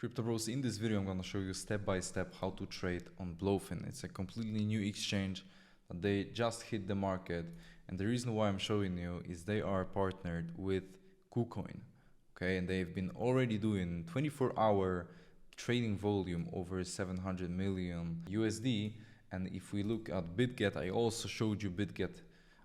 Crypto Bros, in this video I'm going to show you step by step how to trade on Blofin. It's a completely new exchange that they just hit the market, and the reason why I'm showing you is they are partnered with KuCoin, okay, and they've been already doing 24-hour trading volume over 700 million USD. And if we look at BitGet, I also showed you BitGet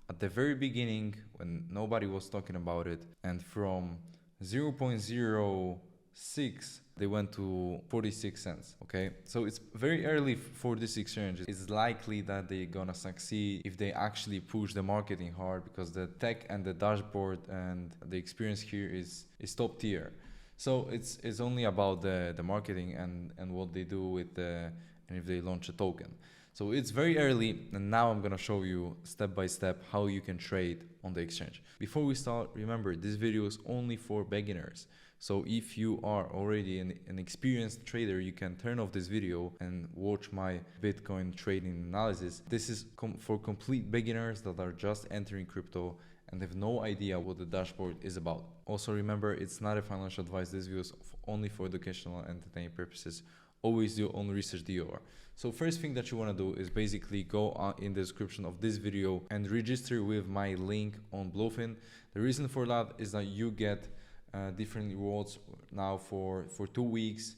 at the very beginning when nobody was talking about it, and from 0.06 they went to 46 cents. Okay, so it's very early for this exchange. It's likely that they're gonna succeed if they actually push the marketing hard, because the tech and the dashboard and the experience here is top tier. So it's only about the marketing and what they do with the, and if they launch a token. So it's very early, and now I'm gonna show you step by step how you can trade on the exchange. Before we start, remember this video is only for beginners. So if you are already an experienced trader, you can turn off this video and watch my Bitcoin trading analysis. This is for complete beginners that are just entering crypto and have no idea what the dashboard is about. Also remember, it's not a financial advice. This video is only for educational and entertaining purposes. Always do your own research DOR. So first thing that you want to do is basically go in the description of this video and register with my link on Blofin. The reason for that is that you get different rewards now for 2 weeks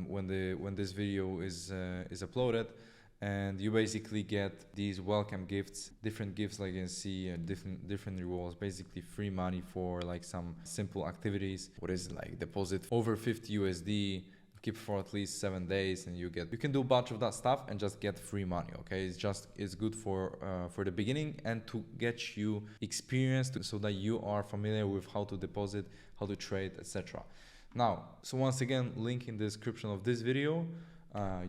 when this video is uploaded, and you basically get these welcome gifts, different gifts like you can see, different rewards, basically free money for like some simple activities. What is it, like deposit over 50 USD, keep for at least 7 days, and you can do a bunch of that stuff and just get free money. Okay, it's good for the beginning and to get you experienced so that you are familiar with how to deposit, how to trade, etc. Now, so once again, link in the description of this video.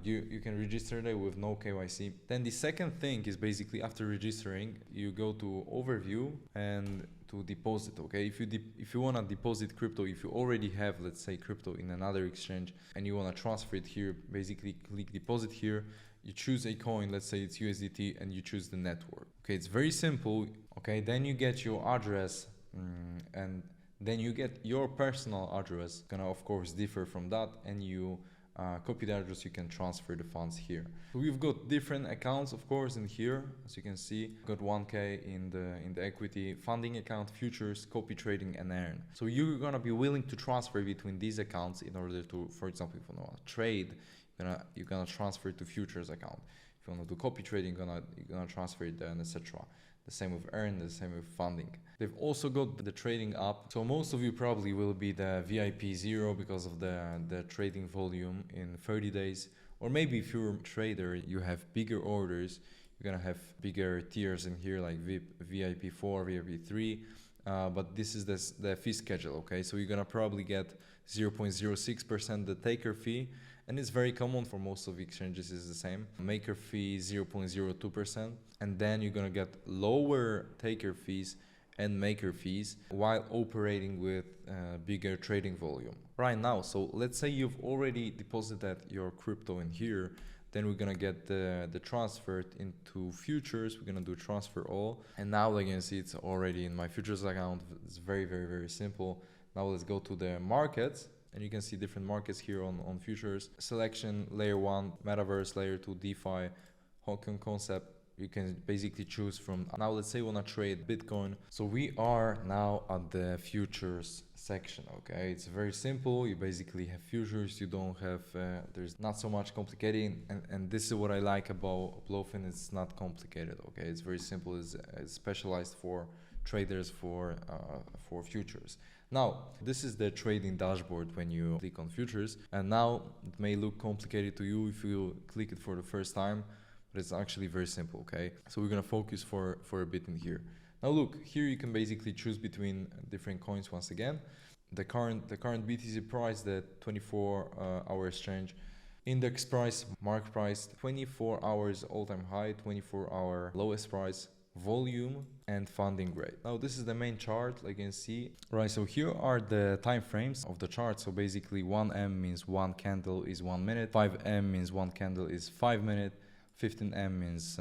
You can register there with no KYC. Then the second thing is basically after registering, you go to overview and to deposit. Okay, if you want to deposit crypto, if you already have, let's say, crypto in another exchange and you want to transfer it here, basically click deposit here. You choose a coin, let's say it's USDT, and you choose the network. Okay, it's very simple. Okay, then you get your address, and then you get your personal address. Gonna of course differ from that, and you copy the address, you can transfer the funds here. So we've got different accounts, of course, in here. As you can see, we've got 1K in the equity funding account, futures, copy trading, and earn. So you're gonna be willing to transfer between these accounts in order to, for example, if you want to trade, you're gonna transfer to futures account. If you want to do copy trading, you're gonna transfer it there, and etc. The same with earn, the same with funding. They've also got the trading app. So most of you probably will be the VIP 0 because of the trading volume in 30 days. Or maybe if you're a trader, you have bigger orders, you're gonna have bigger tiers in here like VIP 4, VIP 3. But this is the fee schedule, okay? So you're gonna probably get 0.06% the taker fee, and it's very common for most of the exchanges is the same. Maker fee 0.02%, and then you're gonna get lower taker fees and maker fees while operating with bigger trading volume. Right now, so let's say you've already deposited your crypto in here, then we're gonna get the transfer into futures. We're gonna do transfer all, and now like you can see it's already in my futures account. It's very, very, very simple. Now let's go to the markets, and you can see different markets here on futures. Selection, layer 1, metaverse, layer 2, DeFi, Hong Kong concept. You can basically choose from. Now let's say we want to trade Bitcoin. So we are now at the futures section. Okay, it's very simple. You basically have futures. You don't have, there's not so much complicated, and this is what I like about Blofin. It's not complicated. Okay, it's very simple. It's specialized for traders for futures. Now, this is the trading dashboard when you click on futures, and now it may look complicated to you if you click it for the first time, but it's actually very simple. Okay, so we're gonna focus for a bit in here. Now look, here you can basically choose between different coins. Once again, the current BTC price, the 24-hour exchange, index price, market price, 24 hours all-time high, 24-hour lowest price, volume, and funding rate. Now this is the main chart, like you can see. Right, so here are the time frames of the chart. So basically 1M means one candle is 1 minute, 5M means one candle is 5 minutes, 15M means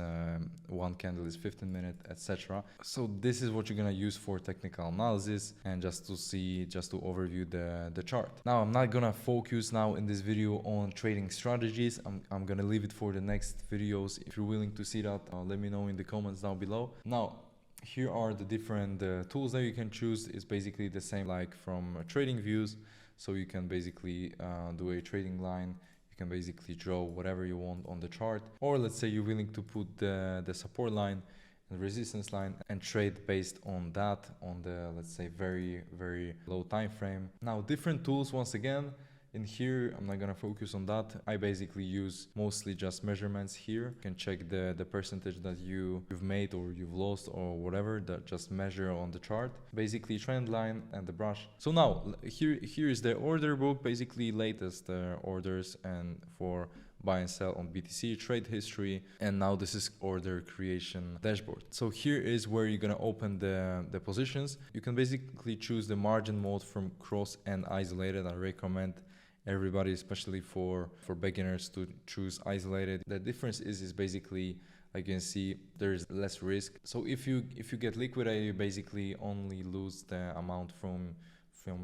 one candle is 15 minutes, etc. So this is what you're gonna use for technical analysis and just to overview the chart. Now I'm not gonna focus now in this video on trading strategies. I'm gonna leave it for the next videos. If you're willing to see that, let me know in the comments down below. Now here are the different tools that you can choose. It's basically the same like from trading views. So you can basically do a trading line. You can basically draw whatever you want on the chart, or let's say you're willing to put the support line and resistance line and trade based on that on the, let's say, very low time frame. Now different tools, once again, in here I'm not gonna focus on that. I basically use mostly just measurements here. You can check the percentage that you've made or you've lost or whatever, that just measure on the chart, basically trend line and the brush. So now here is the order book, basically latest orders and for buy and sell on BTC, trade history, and now this is order creation dashboard. So here is where you're gonna open the positions. You can basically choose the margin mode from cross and isolated. I recommend everybody, especially for beginners, to choose isolated. The difference is basically, like you can see, there's less risk. So if you get liquidated, you basically only lose the amount from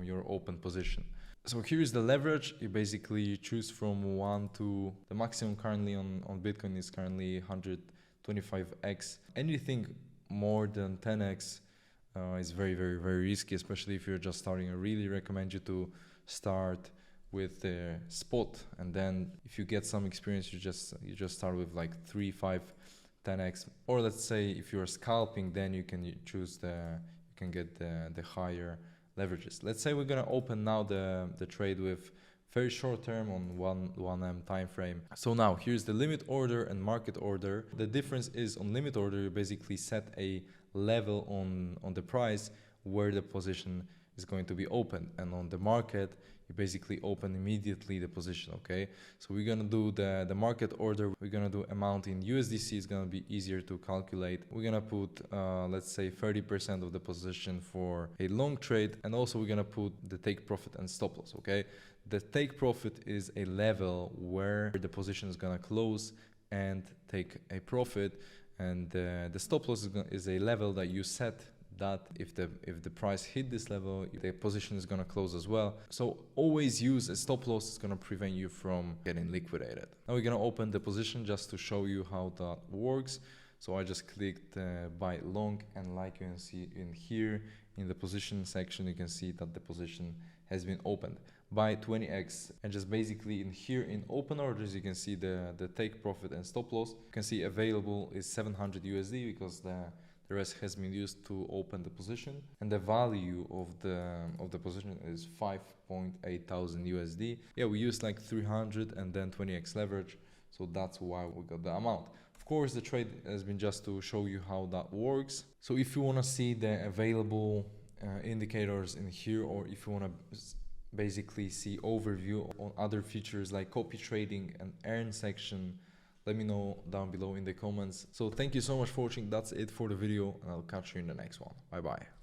your open position. So here is the leverage. You basically choose from 1 to the maximum currently on Bitcoin is currently 125x. Anything more than 10x is very risky, especially if you're just starting. I really recommend you to start with the spot, and then if you get some experience, you just start with like 3, 5, 10x. Or let's say if you're scalping, then you can get the higher leverages. Let's say we're gonna open now the trade with very short term on 1M time frame. So now here's the limit order and market order. The difference is on limit order, you basically set a level on the price where the position is going to be open, and on the market you basically open immediately the position. Okay, so we're gonna do the market order. We're gonna do amount in USDC. It's gonna be easier to calculate. We're gonna put let's say 30% of the position for a long trade, and also we're gonna put the take profit and stop loss. Okay, the take profit is a level where the position is gonna close and take a profit, and the stop loss is a level that you set, that if the price hit this level, the position is going to close as well. So always use a stop loss. It's going to prevent you from getting liquidated. Now we're going to open the position just to show you how that works. So I just clicked buy long, and like you can see in here in the position section, you can see that the position has been opened by 20x. And just basically in here in open orders, you can see the take profit and stop loss. You can see available is 700 USD because the rest has been used to open the position, and the value of the position is 5.8 thousand USD. Yeah, we used like 300 and then 20x leverage, so that's why we got the amount. Of course, the trade has been just to show you how that works. So if you want to see the available indicators in here, or if you want to basically see overview on other features like copy trading and earn section, let me know down below in the comments. So thank you so much for watching. That's it for the video, and I'll catch you in the next one. Bye bye.